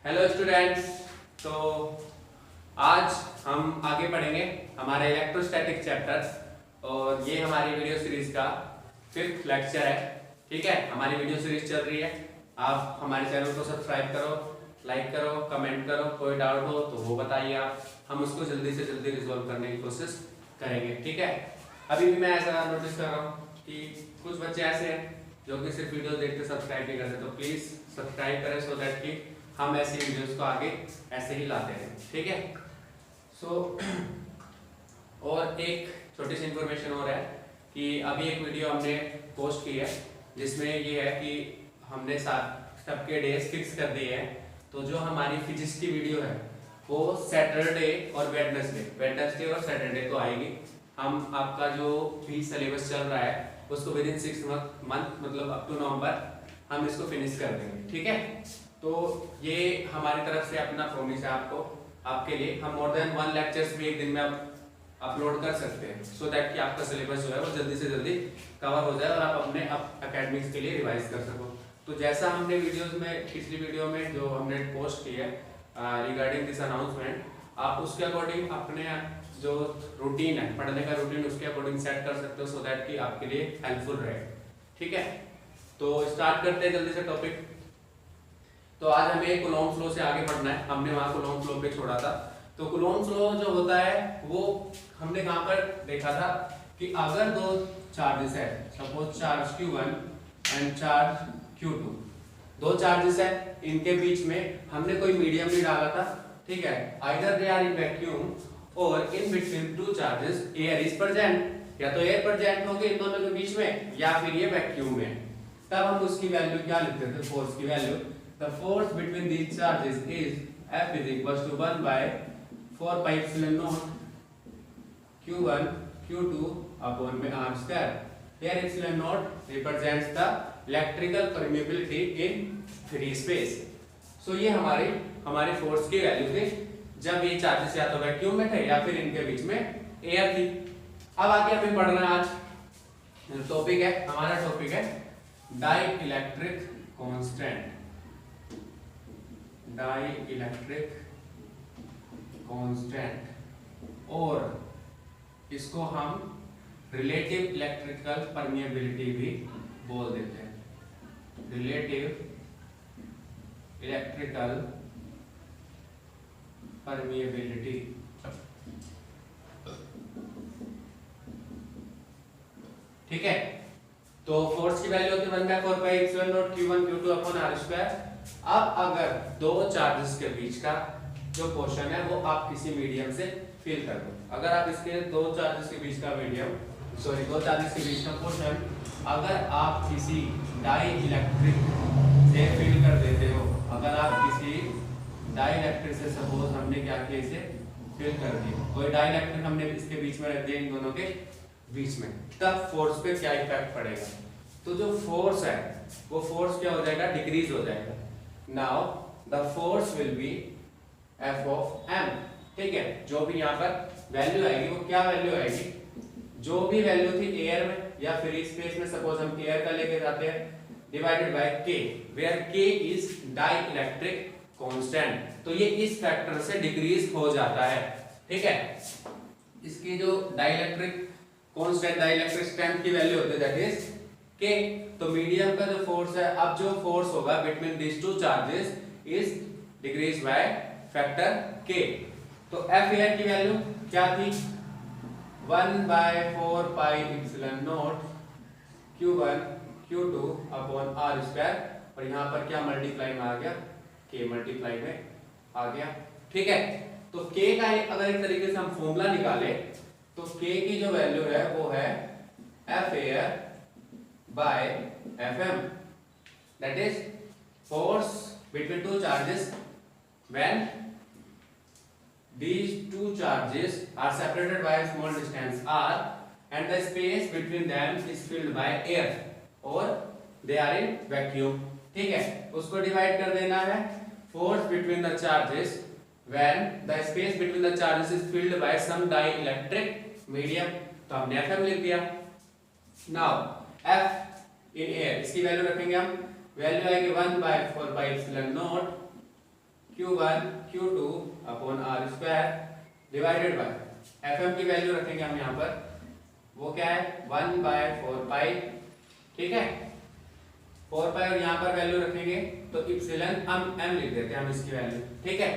Hello students. तो आज हम आगे पढ़ेंगे हमारे इलेक्ट्रोस्टैटिक चैप्टर और ये हमारी वीडियो सीरीज का 5th लेक्चर है। ठीक है, हमारी वीडियो सीरीज चल रही है। आप हमारे चैनल को सब्सक्राइब करो, लाइक करो, कमेंट करो, कोई डाउट हो तो वो बताइए आप, हम उसको जल्दी से जल्दी रिजॉल्व करने की कोशिश करेंगे। ठीक है, अभी भी मैं ऐसा नोटिस कर रहा हूँ कि कुछ बच्चे ऐसे हैं जो कि सिर्फ वीडियो देखते सब्सक्राइब नहीं करते, तो प्लीज़ सब्सक्राइब करें सो दैट कि हम ऐसी वीडियोस को आगे ऐसे ही लाते हैं। ठीक है, और एक छोटी सी इंफॉर्मेशन और है कि अभी एक वीडियो हमने पोस्ट की है जिसमें ये है कि हमने सबके डेज फिक्स कर दिए हैं। तो जो हमारी फिजिक्स की वीडियो है वो सैटरडे और वेडनेसडे और सैटरडे को आएगी। हम आपका जो भी सिलेबस चल रहा है उसको विद इन 6 मंथ मतलब अप टू नवंबर हम इसको फिनिश कर देंगे। ठीक है, तो ये हमारी तरफ से अपना प्रॉमिस है आपके लिए। हम मोर देन 1 लेक्चर्स भी एक दिन में अपलोड कर सकते हैं सो दैट कि आपका सिलेबस जो है वो जल्दी से जल्दी कवर हो जाए और आप अपने एकेडमिक्स के लिए रिवाइज कर सको। तो जैसा हमने वीडियोस में पिछली वीडियो में जो हमने पोस्ट की है रिगार्डिंग दिस अनाउंसमेंट, आप उसके अकॉर्डिंग अपने जो रूटीन है पढ़ने का रूटीन उसके अकॉर्डिंग सेट कर सकते हो सो दैट कि आपके लिए हेल्पफुल रहे। ठीक है, तो स्टार्ट करते हैं जल्दी से टॉपिक। तो आज हमें कूलॉम्ब फ्लो से आगे बढ़ना है। हमने वहां कूलॉम्ब फ्लो पे छोड़ा था। तो कूलॉम्ब फ्लो जो होता है वो हमने कहां पर देखा था कि अगर दो चार्जेस है, suppose charge Q1 and charge Q2, दो चार्जेस है, इनके बीच में हमने कोई मीडियम नहीं डाला था। ठीक है, either they are in vacuum और in between two charges air is present, या तो एयर प्रेजेंट होगी इन दोनों के बीच में या फिर ये वैक्यूम में। तब हम उसकी वैल्यू क्या लिखते थे, फोर्स की value. The force between these charges is F is equals to 1 by 4 pi epsilon naught Q1 Q2 upon R square. Here epsilon naught represents the electrical permeability in free space. So ये हमारी force की value थी जब ये charges या तो vacuum में थे या फिर इनके बीच में एयर थी। अब आगे हमें पढ़ना है, आज टॉपिक है हमारा टॉपिक है डाइइलेक्ट्रिक कांस्टेंट। डाइइलेक्ट्रिक कांस्टेंट और इसको हम रिलेटिव इलेक्ट्रिकल परमिएबिलिटी भी बोल देते हैं। Relative electrical permeability. ठीक है, तो फोर्स की वैल्यू होती है 1 by 4 pi epsilon naught Q1 Q2 upon R square। अब अगर दो चार्जेस के बीच का जो पोर्शन है वो आप किसी मीडियम से फिल कर दो, अगर आप इसके दो चार्जेस के बीच का पोर्शन अगर आप किसी डाइइलेक्ट्रिक से फिल कर देते हो, अगर आप किसी डाइइलेक्ट्रिक से सपोज हमने क्या किया इसे फिल कर दिया, कोई डाइइलेक्ट्रिक हमने इसके बीच में रख दिया इन दोनों के बीच में, तब फोर्स पे क्या इफेक्ट पड़ेगा। तो जो फोर्स है वो फोर्स क्या हो जाएगा, डिक्रीज हो जाएगा। Now the force will be F of M। ठीक है, जो भी यहाँ पर वैल्यू आएगी वो क्या वैल्यू आएगी, जो भी वैल्यू थी एयर में या फ्री स्पेस में, सपोज हम एयर का लेके जाते हैं, divided by K, where K is dielectric constant. तो ये इस फैक्टर से डिक्रीज हो जाता है। ठीक है, इसकी जो डाइइलेक्ट्रिक कांस्टेंट डाइइलेक्ट्रिक स्ट्रेंथ की वैल्यू होती है दैट इज K। तो मीडियम का जो फोर्स है, अब जो फोर्स होगा between this two charges is decrease by factor K। तो F एयर की वैल्यू क्या थी, 1 by 4 pi epsilon naught Q1 Q2 upon R square, और यहाँ पर क्या मल्टीप्लाई में आ गया, K मल्टीप्लाई में आ गया। ठीक है, तो K का अगर एक तरीके से हम फॉर्मूला निकाले तो K की जो वैल्यू है वो है F air by Fm, that is force between two charges when these two charges are separated by a small distance r and the space between them is filled by air or they are in vacuum। ठीक है, उसको divide कर देना है force between the charges when the space between the charges is filled by some dielectric medium। तो हमने Fm लिख दिया। Now एफ इन एयर, इसकी वैल्यू रखेंगे हम, वैल्यू आएगी 1/4πε0 Q1 Q2 upon R square divided by Fm की value रखेंगे हम यहाँ पर, वो क्या है 1/4π, ठीक है 4π, और यहाँ पर वैल्यू रखेंगे तो इप्सिलॉन हम m लिख देते हैं हम इसकी वैल्यू, ठीक है,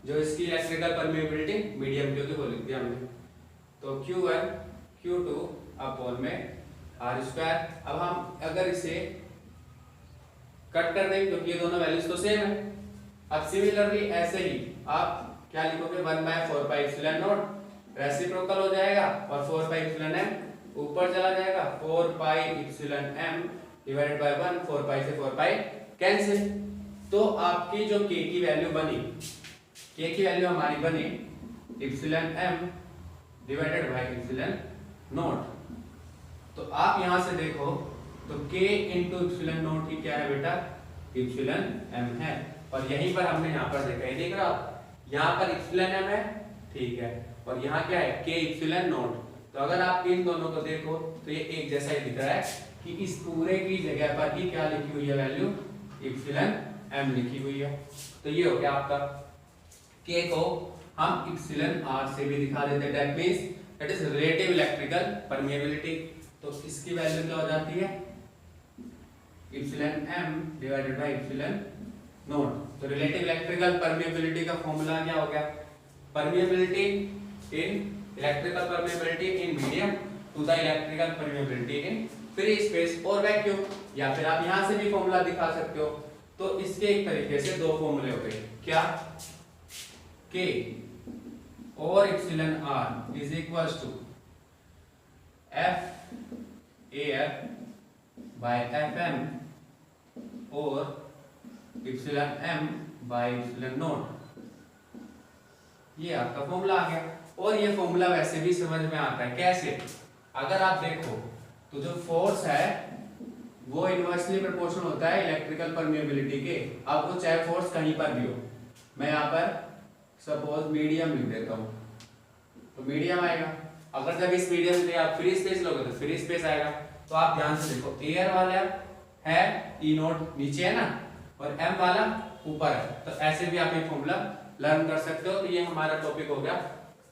जो इसकी इलेक्ट्रिकल परमिएबिलिटी मीडियम क्योंकि वो लिख दिया हमने, तो Q1 Q2 अपॉन में R स्क्वायर। अब हम अगर इसे कट कर दें क्योंकि ये दोनों वैल्यूज तो सेम है, अब सिमिलरली ऐसे ही आप क्या लिखोगे 1/4πε0, रेसिप्रोकल हो जाएगा और 4πε ऊपर चला जाएगा, 4πε डिवाइडेड बाय 1, 4π से 4π कैंसिल, तो आपकी जो k की वैल्यू बनी, k की वैल्यू हमारी बनी εm डिवाइडेड बाय ε0। तो आप यहां से देखो तो k इंटू ε0 की क्या है बेटा εm है, और यहीं पर हमने यहाँ पर देखा, ये देख रहा आप यहाँ पर εm है, ठीक है, और यहाँ क्या है k ε0। तो अगर आप इन दोनों को देखो तो ये एक जैसा ही दिख रहा है कि इस पूरे की जगह पर ही क्या लिखी हुई है वैल्यू εm लिखी हुई है। तो ये हो गया आपका, k को हम εr से भी दिखा देते हैं, that means that is relative electrical permeability. तो इसकी वैल्यू क्या हो जाती है εm डिवाइडेड बाय ε0। तो रिलेटिव इलेक्ट्रिकल परमिएबिलिटी का फॉर्मूला क्या हो गया, permeability in electrical permeability in medium to the electrical permeability in free space और वैक्यूम, या फिर आप यहां से भी फॉर्मूला दिखा सकते हो। तो इसके एक तरीके से दो फॉर्मूले हो गए, क्या k और εr is equals to f air by fm और εm बाय ε0, ये आपका फॉर्मूला आ गया। और ये फॉर्मूला वैसे भी समझ में आता है, कैसे, अगर आप देखो तो जो फोर्स है वो इनवर्सली प्रोपोर्शनल होता है इलेक्ट्रिकल परमिएबिलिटी के। अब वो चाहे फोर्स कहीं पर भी हो, मैं यहाँ पर सपोज मीडियम लिख देता हूँ, तो मीडियम आएगा। अगर जब इस मीडियम से आप फ्री स्पेस लोगे तो फ्री स्पेस आएगा। तो आप ध्यान से देखो, एयर वाला है E0 नीचे है ना, और m वाला ऊपर है, तो ऐसे भी आप ये फॉर्मूला लर्न कर सकते हो। तो ये हमारा टॉपिक हो गया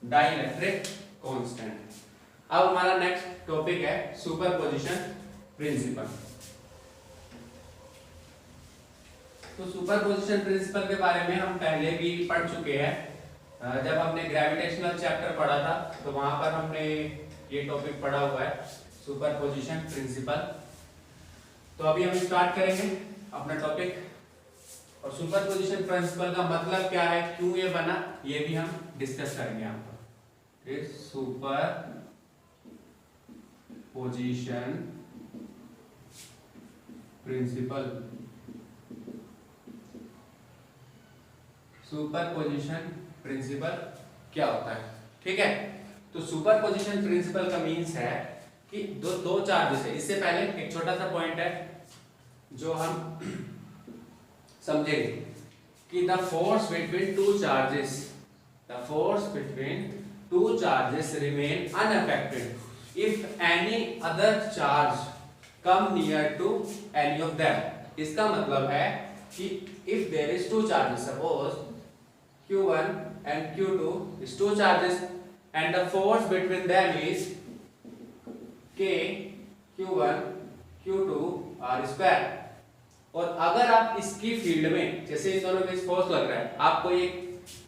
डाइलेक्ट्रिक कांस्टेंट। अब हमारा नेक्स्ट टॉपिक है सुपरपोजिशन प्रिंसिपल। तो सुपरपोजिशन प्रिंसिपल के बारे में हम पहले भी पढ़ चुके हैं, जब हमने ग्रेविटेशनल चैप्टर पढ़ा था तो वहां पर हमने ये टॉपिक पढ़ा हुआ है सुपरपोजिशन प्रिंसिपल। तो अभी हम स्टार्ट करेंगे अपना टॉपिक, और सुपरपोजिशन प्रिंसिपल का मतलब क्या है, क्यों ये बना, ये भी हम डिस्कस करेंगे यहाँ पर। सुपरपोजिशन प्रिंसिपल, सुपरपोजिशन प्रिंसिपल क्या होता है, ठीक है। तो सुपरपोजिशन प्रिंसिपल का मीन्स है कि दो चार्जेस है। इससे पहले एक छोटा सा पॉइंट है जो हम समझेंगे कि the force between two charges, the force between two charges remain unaffected if any other charge come near to any of them. इसका मतलब है कि if there is two charges, suppose Q1 and Q2 is two charges and the force between them is K Q1 Q2 R square। और अगर आप इसकी field में, जैसे इन दोनों में फोर्स लग रहा है, आपको एक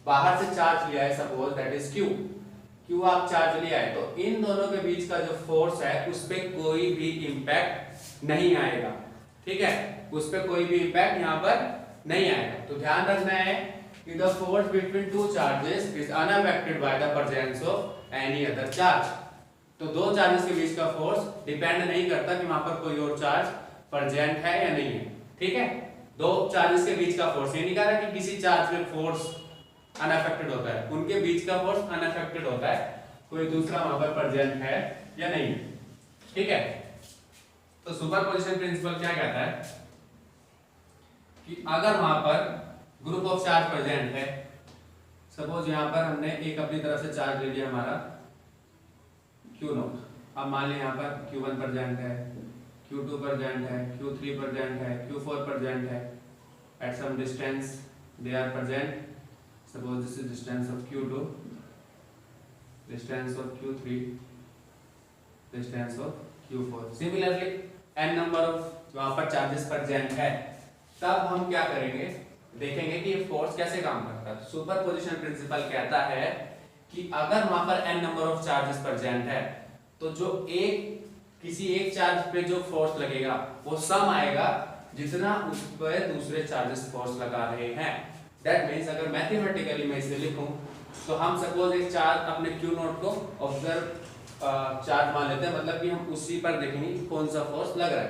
बाहर से चार्ज लिया है, सपोज दैट इज Q आप चार्ज लिया है, तो इन दोनों के बीच का जो फोर्स है उस पे कोई भी इंपैक्ट नहीं आएगा, ठीक है, उस पे कोई भी इंपैक्ट यहाँ पर नहीं आएगा। तो ध्यान रखना है कि the force between two charges is unaffected by the presence of any other charge। तो दो चार्जेस के बीच का फोर्स डिपेंड नहीं करता कि वहां पर कोई और चार्ज प्रेजेंट है या नहीं है, ठीक है। दो चार्जेस के बीच का फोर्स, ये नहीं कह रहा कि किसी चार्ज में फोर्स अनअफेक्टेड होता है, उनके बीच का फोर्स अनअफेक्टेड होता है, कोई दूसरा वहां पर प्रेजेंट है या नहीं है, ठीक है। तो सुपरपोजिशन प्रिंसिपल क्या कहता है कि अगर वहां पर ग्रुप ऑफ चार्ज प्रेजेंट है, सपोज यहां पर हमने एक अपनी तरफ से चार्ज ले लिया हमारा Q0, अब मान लें यहां पर Q1 प्रेजेंट है, Q2 present है, Q3 present है, Q4 present है. At some distance they are present. Suppose this is distance of Q2, distance of Q3, distance of Q4. Similarly, n number of वहाँ पर चार्जेस present है. तब हम क्या करेंगे, देखेंगे कि ये फोर्स कैसे काम करता है. सुपरपोजिशन प्रिंसिपल कहता है कि अगर वहां पर n number of charges present है तो जो किसी एक चार्ज पे जो फोर्स लगेगा वो सम आएगा जितना उस पर दूसरे चार्जेस फोर्स लगा रहे हैं. दैट मींस अगर मैथमेटिकली मैं इसे लिखूं तो हम सपोज एक चार्ज अपने Q नोट को ऑब्जर्व चार्ज मान लेते हैं, मतलब कि हम उसी पर देखेंगे कौन सा फोर्स लग रहा है.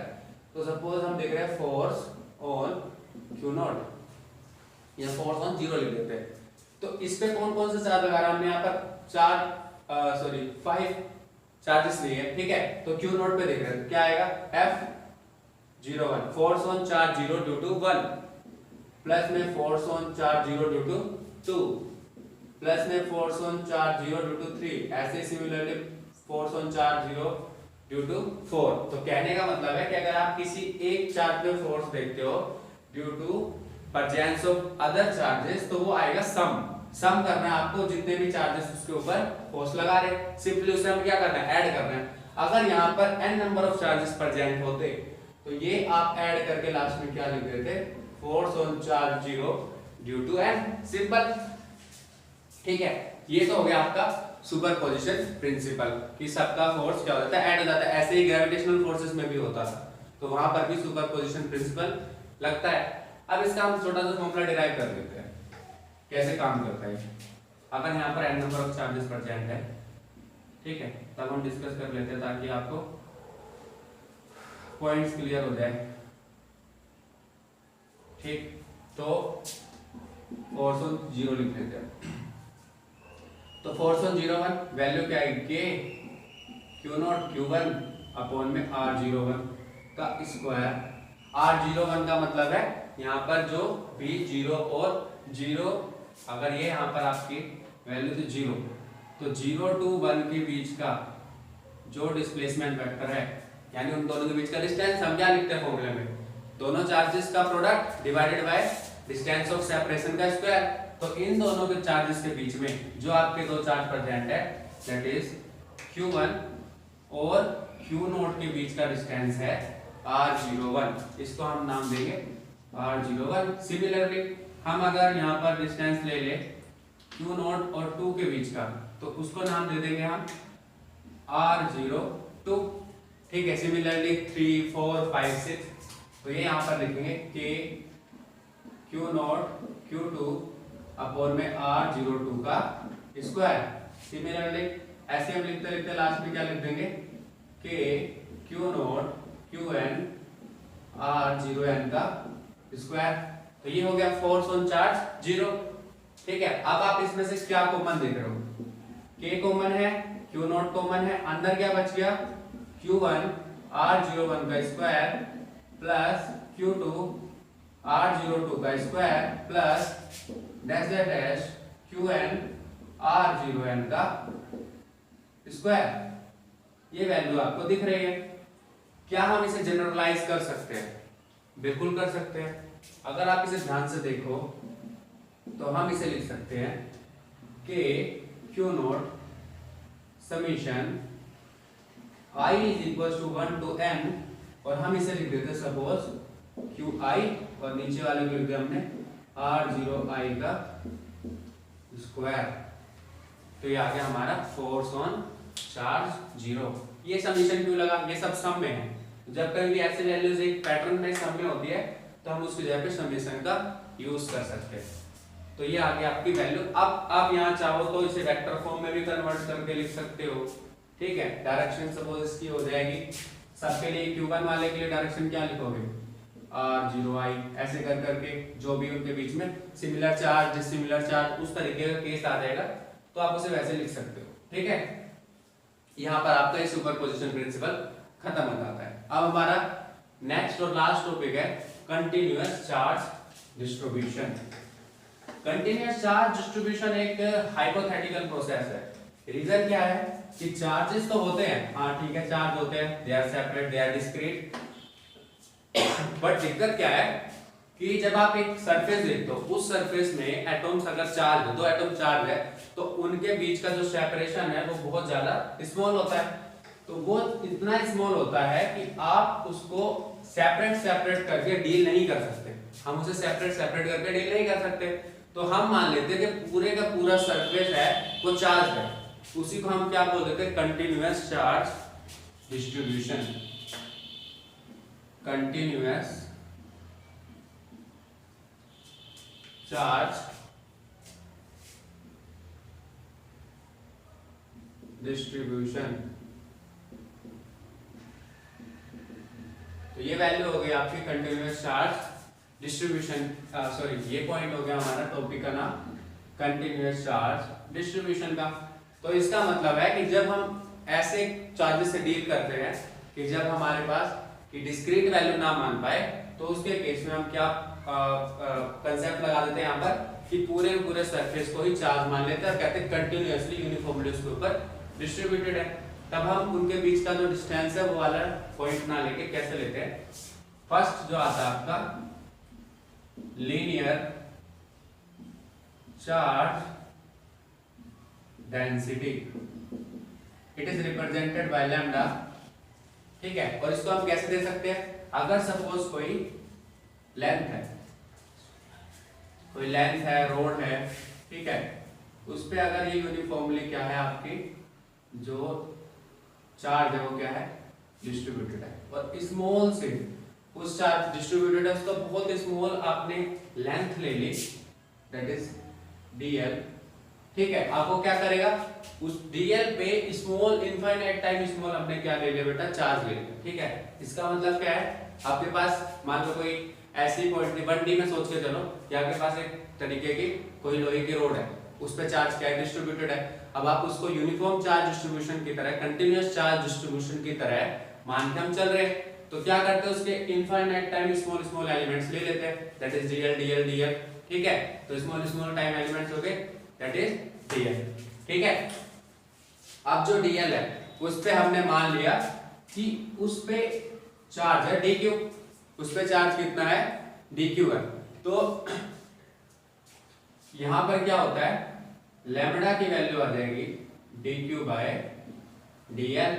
तो सपोज हम देख रहे हैं फोर्स ऑन Q नोट या फोर्स ऑन 0 लिख देते हैं. तो इस पे कौन कौन सा चार्ज लगा रहा है, हमने यहाँ पर 5 चार्जेस लिए हैं, ठीक है. तो Q नोट पे देख रहे हैं क्या आएगा, F01 force on charge 0 due to 1 plus में force on charge 0 due to 2 plus में force on charge 0 due to 3, ऐसे similarly force on charge 0 due to 4. तो कहने का मतलब है कि अगर आप किसी एक चार्ज पे फोर्स देखते हो due to presence of other charges तो वो आएगा सम करना है आपको जितने भी चार्जेस उसके ऊपर फोर्स लगा रहे. सिंपली उसे हम क्या करना है, ऐड करना है. अगर यहाँ पर n number of charges present होते तो ये आप ऐड करके लास्ट में क्या लिख देते, force on charge 0 due to n. Simple, ठीक है. ये तो हो गया आपका सुपरपोजिशन प्रिंसिपल कि सबका फोर्स क्या हो जाता है, ऐड हो जाता है. ऐसे ही ग्रेविटेशनल फोर्सेस में भी होता था, तो वहां पर भी सुपरपोजिशन प्रिंसिपल लगता है. अब इसका हम छोटा सा फॉर्मूला डिराइव कर लेते हैं कैसे काम करता है. अगर यहाँ पर n number of charges present है, ठीक है, तब हम डिस्कस कर लेते हैं ताकि आपको पॉइंट्स क्लियर हो जाए. ठीक, तो फोर्स ऑन 0 लिख लेते हैं. तो फोर्स ऑन 01 वैल्यू क्या है, K Q not Q1 upon में R01 का स्क्वायर. R01 का मतलब है यहाँ पर जो भी 0 और 0, अगर ये यहाँ पर आपकी वैल्यू थी 0 तो 0 to 1 के बीच का जो डिस्प्लेसमेंट वेक्टर है यानी उन दोनों के बीच का डिस्टेंस हम क्या लिखते हैं फॉर्मूले में, दोनों चार्जेस का product divided by distance of separation का स्क्वायर. तो इन दोनों के चार्जेस के बीच में जो आपके दो चार्ज प्रेजेंट है दैट इज Q1 और Q नोट के बीच का डिस्टेंस है R01. इसको हम नाम देंगे R01. सिमिलरली हम अगर यहाँ पर डिस्टेंस ले ले Q नोट और 2 के बीच का तो उसको नाम दे देंगे हम R02. ठीक है. सिमिलरली 3 4 5 6 तो ये यहाँ पर लिखेंगे K Q note Q2 upon में R02 का स्क्वायर. सिमिलरली ऐसे हम लिखते लिखते लास्ट में क्या लिख देंगे, K Q note Qn R0n का स्क्वायर. तो ये हो गया फोर्स ऑन चार्ज 0. ठीक है. अब आप इसमें से क्या कॉमन देख रहे हो, K कॉमन है, Q नोट कॉमन है, अंदर क्या बच गया Q1 R01 का स्क्वायर प्लस Q2 R02 का square plus dash dash Qn R0n का स्क्वायर. ये वैल्यू आपको दिख रही है. क्या हम इसे जनरलाइज कर सकते हैं, बिल्कुल कर सकते हैं. अगर आप इसे ध्यान से देखो तो हम इसे लिख सकते हैं K Q note summation I is equal to 1 to n और हम इसे लिख देते सपोज QI और नीचे वाले को लिख दिया हमने R0I का स्क्वायर. तो ये आ गया हमारा फोर्स ऑन चार्ज 0. ये समीशन क्यों लगा, ये सब सम में है. जब कभी भी ऐसे वैल्यूज एक पैटर्न में सम में होती है तो हम उसकी जगह पे समीशन का यूज कर सकते हैं. तो ये आ गया आपकी वैल्यू. अब आप यहाँ चाहो तो इसे वेक्टर फॉर्म में भी कन्वर्ट करके लिख सकते हो. ठीक है. डायरेक्शन सपोज इसकी हो जाएगी सबके लिए. Q1 वाले के लिए डायरेक्शन क्या लिखोगे, R0I. ऐसे कर करके जो भी उनके बीच में सिमिलर चार्ज डिसिमिलर चार्ज उस तरीके का केस आ जाएगा तो आप उसे वैसे लिख सकते हो. ठीक है. यहाँ पर आपका सुपरपोजिशन प्रिंसिपल खत्म हो जाता है. अब हमारा नेक्स्ट और लास्ट टॉपिक है continuous charge distribution. Continuous charge distribution एक हाइपोथेटिकल प्रोसेस है. रीजन क्या है कि चार्जेस तो होते हैं, हाँ ठीक है, चार्ज होते हैं, they are separate, they are discrete, but दिक्कत क्या है कि जब आप एक सरफेस देखते हो, उस सरफेस में एटम्स अगर चार्ज है, दो एटम चार्ज है, तो उनके बीच का जो सेपरेशन है वो बहुत ज्यादा स्मॉल होता है। तो वो इतना स्मॉल होता है कि आप उसको सेपरेट करके डील नहीं कर सकते। हम उसे सेपरेट करके डील नहीं कर सकते। तो हम मान लेते हैं कि पूरे का पूरा सरफेस है वो चार्ज है, उसी को हम क्या बोल देते हैं, continuous charge distribution. Continuous charge distribution. तो ये वैल्यू हो गई आपकी कंटिन्यूअस चार्ज डिस्ट्रीब्यूशन, सॉरी ये पॉइंट हो गया हमारा टॉपिक का नाम, कंटिन्यूअस चार्ज डिस्ट्रीब्यूशन का। तो इसका मतलब है कि जब हम ऐसे चार्जेस से डील करते हैं कि जब हमारे पास कि डिस्क्रीट वैल्यू ना मान पाए, तो उसके केस में हम क्या कंसेप्ट लगा देते हैं यहाँ पर कि पूरे सरफेस को ही चार्ज मान लेते हैं और कहते हैं कंटिन्यूअसली यूनिफॉर्मली उसके ऊपर डिस्ट्रीब्यूटेड है। तब हम उनके बीच का जो डिस्टेंस है वो वाला पॉइंट ना लेके कैसे लेते हैं, फर्स्ट जो आता है आपका linear charge density, it is represented by lambda. ठीक है, और इसको हम कैसे दे सकते हैं, अगर सपोज कोई लेंथ है, रोड है, ठीक है, उस पे अगर ये यूनिफॉर्मली क्या है, आपकी जो चार्ज है वो क्या है, डिस्ट्रीब्यूटेड है, और स्मॉल से उस चार्ज डिस्ट्रीब्यूटेड है उसका बहुत स्मॉल आपने लेंथ ले ली, दैट इज dl। ठीक है, आपको क्या करेगा, उस dl पे स्मॉल इनफाइनाइट टाइम स्मॉल हमने क्या ले लिया बेटा, चार्ज ले लिया। ठीक है, इसका मतलब क्या है, आपके पास मान लो कोई ऐसी क्वांटिटी 1D में सोच के चलो कि आपके पास एक तरीके की कोई लोहे की रोड है, उस पे चार्ज क्या है, डिस्ट्रीब्यूटेड है। अब आप उसको यूनिफॉर्म चार्ज डिस्ट्रीब्यूशन की तरह, कंटिन्यूअस चार्ज डिस्ट्रीब्यूशन की तरह मान के हम चल रहे हैं, तो क्या करते हैं, उसके इनफाइनाइट टाइम स्मॉल एलिमेंट्स ले लेते हैं, दैट इज dl। ठीक है, तो स्मॉल टाइम एलिमेंट्स हो गए, दैट इज dl। ठीक है, अब जो dl है उस पे हमने मान लिया कि उस पे चार्ज है dq, उस पे चार्ज कितना है, dq है। तो यहां पर क्या होता है, लैम्बडा की वैल्यू आ जाएगी dq by dl,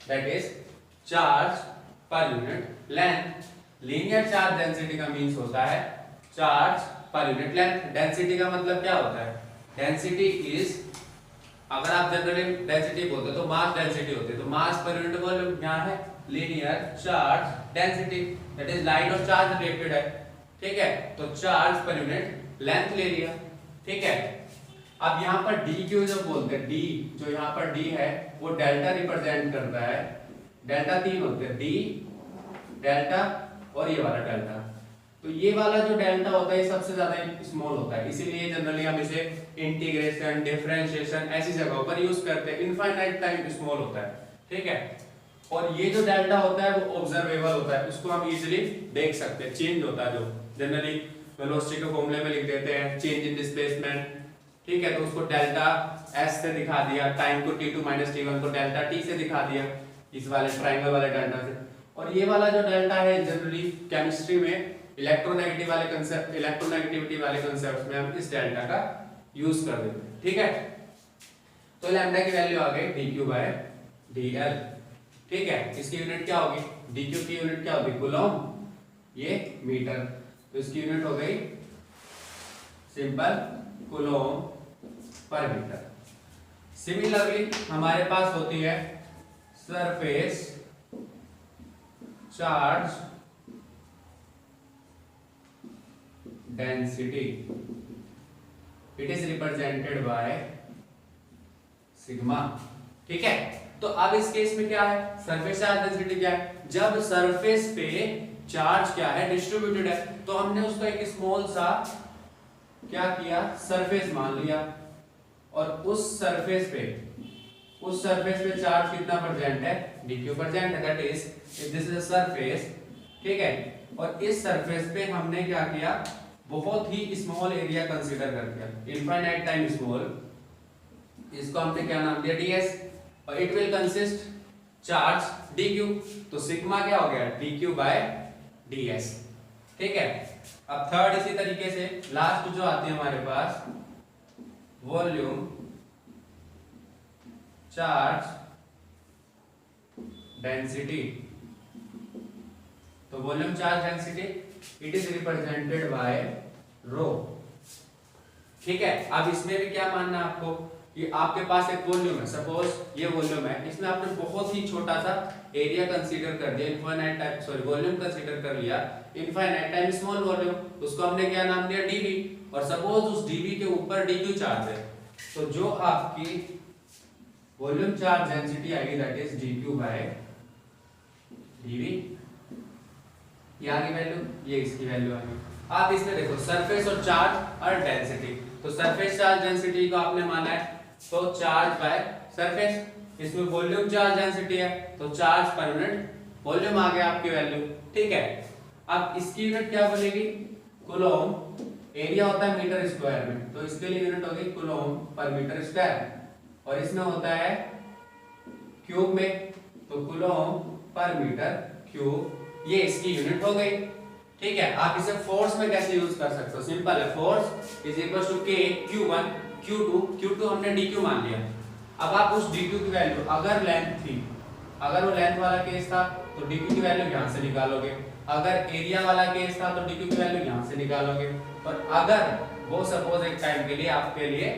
that is charge per unit length. Linear charge density का मीन्स होता है charge per unit length. Density का मतलब क्या होता है, डेंसिटी इज, अगर आप जनरली डेंसिटी बोलते हो तो मास डेंसिटी होती है, तो मास पर यूनिट वॉल्यूम क्या है, linear charge density, that is line of charge related है। ठीक है, तो चार्ज पर यूनिट लेंथ ले लिया। ठीक है, अब यहाँ पर dq जो बोलते हैं, d जो यहाँ पर d है वो डेल्टा रिप्रेजेंट करता है। डेल्टा तीन होते हैं, d डेल्टा और ये वाला डेल्टा। तो ये वाला जो डेल्टा होता है ये सबसे ज्यादा स्मॉल होता है, इसीलिए जनरली हम इसे इंटीग्रेशन, डिफरेंशिएशन ऐसी जगहों पर यूज करते हैं। इनफाइनाइट टाइम स्मॉल होता है। ठीक है, और ये जो डेल्टा होता है वो ऑब्जर्वेबल होता है, उसको हम इजीली देख सकते हैं। चेंज होता है जो जनरली वेलोसिटी के फॉर्मूले में लिख देते हैं, चेंज इन डिस्प्लेसमेंट। ठीक है, तो उसको डेल्टा s से दिखा दिया, टाइम को t2 - t1 को डेल्टा t से दिखा दिया, इस वाले ट्रायंगल वाले डेल्टा से। और ये वाला जो डेल्टा है जनरली केमिस्ट्री में इलेक्ट्रोनेगेटिव वाले कांसेप्ट, इलेक्ट्रोनेगेटिविटी वाले कांसेप्ट्स में हम इस डेल्टा का यूज कर देते हैं। ठीक है, तो लैम्डा की वैल्यू आ गई dq बाय dl। ठीक है, इसकी यूनिट क्या होगी, dq की यूनिट क्या होगी, कूलम, ये मीटर, तो इसकी यूनिट हो गई simple coulomb per metre. Similarly हमारे पास होती है surface charge density, it is represented by sigma. ठीक है, तो अब इस केस में क्या है, सरफेस चार्ज डेंसिटी क्या है, जब सरफेस पे चार्ज क्या है, डिस्ट्रीब्यूटेड है, तो हमने उसका एक स्मॉल सा क्या किया, सरफेस मान लिया, और उस सरफेस पे चार्ज कितना प्रेजेंट है, dq प्रेजेंट है, that is if this is a surface. ठीक है, और इस सरफेस पे हमने क्या किया, बहुत ही स्मॉल एरिया कंसीडर कर दिया, इनफाइनाइट टाइम स्मॉल, इसको हमने क्या नाम दिया, ds, और it will consist charge dq। तो सिग्मा क्या हो गया, dq बाय ds। ठीक है, अब थर्ड इसी तरीके से लास्ट जो आती है हमारे पास वॉल्यूम चार्ज डेंसिटी। तो volume charge density it is represented by rho. ठीक है, अब इसमें भी क्या मानना है आपको कि आपके पास एक वॉल्यूम है, सपोज ये वॉल्यूम है, इसमें आपने बहुत ही छोटा सा एरिया कंसीडर कर दिया, infinite time sorry volume consider कर लिया इनफाइनाइट टाइम स्मॉल वॉल्यूम, उसको हमने क्या नाम दिया dv, और सपोज उस dv के ऊपर dq चार्ज है, तो जो आपकी वॉल्यूम चार्ज डेंसिटी आएगी that is dq by dv। ये आगे वैल्यू, ये इसकी वैल्यू आ गई। आप इसमें देखो सरफेस और चार्ज और डेंसिटी, तो सरफेस चार्ज डेंसिटी को आपने माना है तो चार्ज बाय सरफेस, इसमें वॉल्यूम चार्ज डेंसिटी है तो चार्ज पर यूनिट वॉल्यूम आ गया आपकी वैल्यू। ठीक है, अब इसकी यूनिट क्या बनेगी कूलम, एरिया होता है मीटर स्क्वायर में, तो इसके लिए यूनिट होगी कूलम पर मीटर स्क्वायर, और इसमें होता है क्यूब में, तो कूलम पर मीटर क्यूब, ये इसकी यूनिट हो गई। ठीक है, आप इसे फोर्स में कैसे यूज कर सकते हो, सिंपल है, force is equal to k q1 q2, q2 हमने dq मान लिया। अब आप उस dq की वैल्यू, अगर लेंथ थी, अगर वो लेंथ वाला केस था तो dq की वैल्यू यहां से निकालोगे, अगर एरिया वाला केस था तो dq की वैल्यू यहां से निकालोगे, और अगर वो सपोज एक टाइम के लिए आपके लिए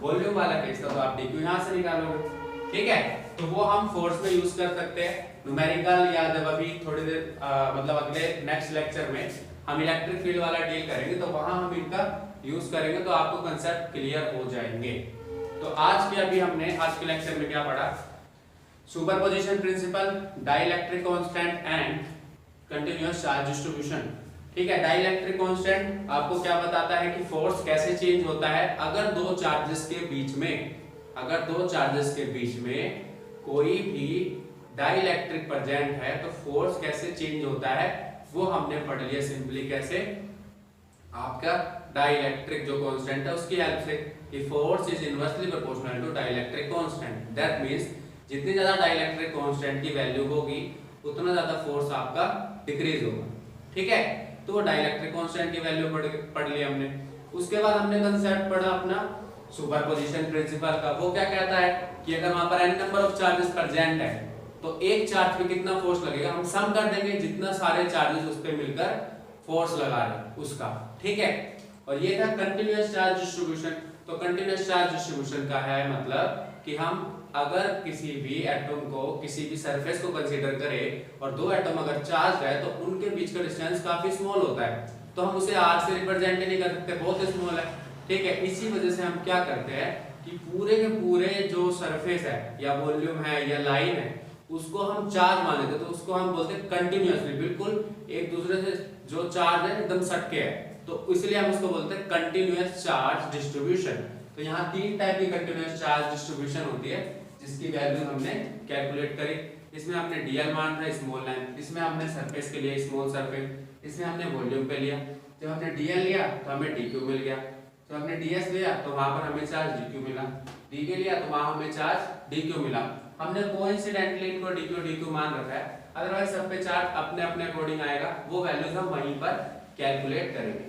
वॉल्यूम वाला केस था तो आप dq यहां से निकालोगे। ठीक है, तो वो हम फोर्स में यूज कर सकते हैं, न्यूमेरिकल या जब अभी थोड़ी देर मतलब अगले नेक्स्ट लेक्चर में हम इलेक्ट्रिक फील्ड वाला डील करेंगे तो वहां हम इनका यूज करेंगे, तो आपको कंसेप्ट क्लियर हो जाएंगे। तो आज के अभी हमने आज के लेक्चर में क्या पढ़ा, superposition principle, dielectric constant and continuous charge distribution. ठीक है, डाइलेक्ट्रिक कांस्टेंट आपको क्या बताता है कि फोर्स कैसे चेंज होता है अगर दो चार्जेस के बीच में, अगर दो चार्जेस के बीच में कोई भी डाइलेक्ट्रिक प्रेजेंट है तो फोर्स कैसे चेंज होता है वो हमने पढ़ लिया सिंपली कैसे, आपका डाइलेक्ट्रिक जो कांस्टेंट है उसकी हेल्प से, कि force is inversely proportional to dielectric constant, that means जितनी ज्यादा डाइलेक्ट्रिक कांस्टेंट की वैल्यू होगी उतना ज्यादा फोर्स आपका डिक्रीज होगा। ठीक है, तो डाइलेक्ट्रिक कांस्टेंट की वैल्यू पढ़ ली हमने। उसके बाद हमने कंसेप्ट पढ़ा अपना सुपरपोजिशन प्रिंसिपल का, वो क्या कहता है कि अगर वहां पर n number of charges present है तो एक चार्ज पे कितना फोर्स लगेगा, हम सम कर देंगे जितना सारे चार्जेस उस पे मिलकर फोर्स लगा रहे उसका। ठीक है, और ये था कंटीन्यूअस चार्ज डिस्ट्रीब्यूशन। तो कंटीन्यूअस चार्ज डिस्ट्रीब्यूशन का है मतलब कि हम अगर किसी भी एटम को, किसी भी सरफेस को कंसीडर करें और दो एटम अगर चार्ज है तो उनके बीच का डिस्टेंस काफी स्मॉल होता है, तो हम उसे r से रिप्रेजेंट नहीं कर सकते, बहुत स्मॉल है। ठीक है, इसी वजह से हम क्या करते हैं कि पूरे के पूरे जो सरफेस है या वॉल्यूम है या लाइन है उसको हम चार्ज मान लेते, तो उसको हम बोलते हैं कंटिन्यूअसली, बिल्कुल एक दूसरे से जो चार्ज है एकदम सटके है, तो इसलिए हम उसको बोलते हैं कंटिन्यूअस चार्ज डिस्ट्रीब्यूशन। तो यहाँ तीन टाइप की कंटिन्यूअस चार्ज डिस्ट्रीब्यूशन होती है जिसकी वैल्यू हमने कैलकुलेट करी। इसमें हमने डीएल मान रहा है स्मॉल लेंथ, इसमें हमने सरफेस के लिए स्मॉल सरफेस, इसमें हमने वॉल्यूम पे लिया। जब हमने डीएल लिया तो हमें डीक्यू मिल गया, तो हमने डीएस लिया तो वहां पर हमें चार्ज डीक्यू मिला, डीके लिया तो वहां हमें चार्ज डीक्यू मिला। हमने कोइंसिडेंटली इनको डीक्यू डीक्यू मान रखा है, अदरवाइज सब पे चार्ज अपने अपने अकॉर्डिंग आएगा, वो वैल्यूज हम वहीं पर कैलकुलेट करेंगे।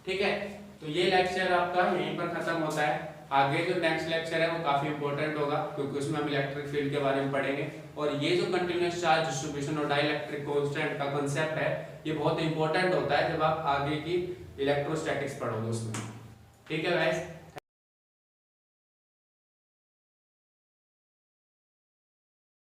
ठीक है, तो ये लेक्चर आपका यहीं पर खत्म होता है। आगे जो नेक्स्ट लेक्चर है वो काफी इंपॉर्टेंट होगा क्योंकि उसमें हम इलेक्ट्रिक फील्ड के बारे में पढ़ेंगे, और ये जो कंटीन्यूअस चार्ज डिस्ट्रीब्यूशन और डाइलेक्ट्रिक कांस्टेंट का कांसेप्ट है ये बहुत इंपॉर्टेंट होता है जब आप आगे की इलेक्ट्रोस्टैटिक्स पढ़ोगे उसमें। ठीक है गाइस।